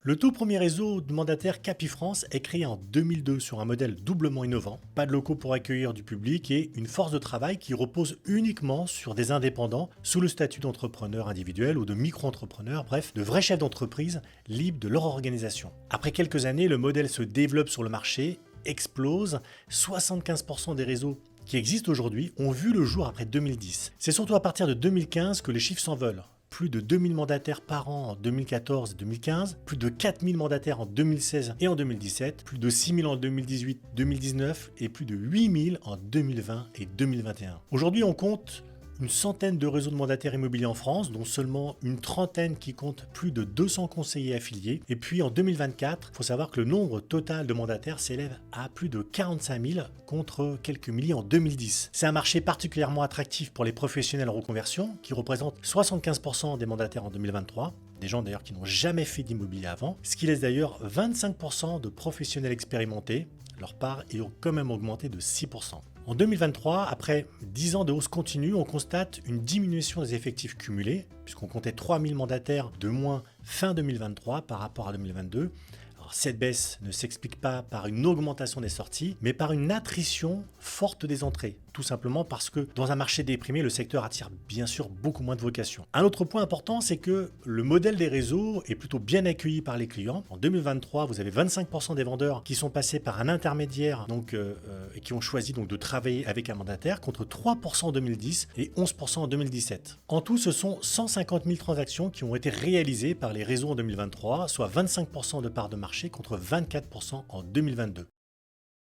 Le tout premier réseau de mandataires Capifrance est créé en 2002 sur un modèle doublement innovant. Pas de locaux pour accueillir du public et une force de travail qui repose uniquement sur des indépendants sous le statut d'entrepreneur individuel ou de micro-entrepreneur, bref, de vrais chefs d'entreprise libres de leur organisation. Après quelques années, le modèle se développe sur le marché, explose, 75% des réseaux qui existent aujourd'hui ont vu le jour après 2010. C'est surtout à partir de 2015 que les chiffres s'envolent. Plus de 2000 mandataires par an en 2014 et 2015, plus de 4000 mandataires en 2016 et en 2017, plus de 6000 en 2018, 2019 et plus de 8000 en 2020 et 2021. Aujourd'hui, on compte une centaine de réseaux de mandataires immobiliers en France, dont seulement une trentaine qui comptent plus de 200 conseillers affiliés. Et puis en 2024, il faut savoir que le nombre total de mandataires s'élève à plus de 45 000 contre quelques milliers en 2010. C'est un marché particulièrement attractif pour les professionnels en reconversion, qui représentent 75% des mandataires en 2023. Des gens d'ailleurs qui n'ont jamais fait d'immobilier avant, ce qui laisse d'ailleurs 25% de professionnels expérimentés, leur part ayant quand même augmenté de 6%. En 2023, après 10 ans de hausse continue, on constate une diminution des effectifs cumulés, puisqu'on comptait 3000 mandataires de moins fin 2023 par rapport à 2022. Alors, cette baisse ne s'explique pas par une augmentation des sorties, mais par une attrition forte des entrées. Tout simplement parce que dans un marché déprimé, le secteur attire bien sûr beaucoup moins de vocations. Un autre point important, c'est que le modèle des réseaux est plutôt bien accueilli par les clients. En 2023, vous avez 25% des vendeurs qui sont passés par un intermédiaire et qui ont choisi donc de travailler avec un mandataire contre 3% en 2010 et 11% en 2017. En tout, ce sont 150 000 transactions qui ont été réalisées par les réseaux en 2023, soit 25% de part de marché contre 24% en 2022.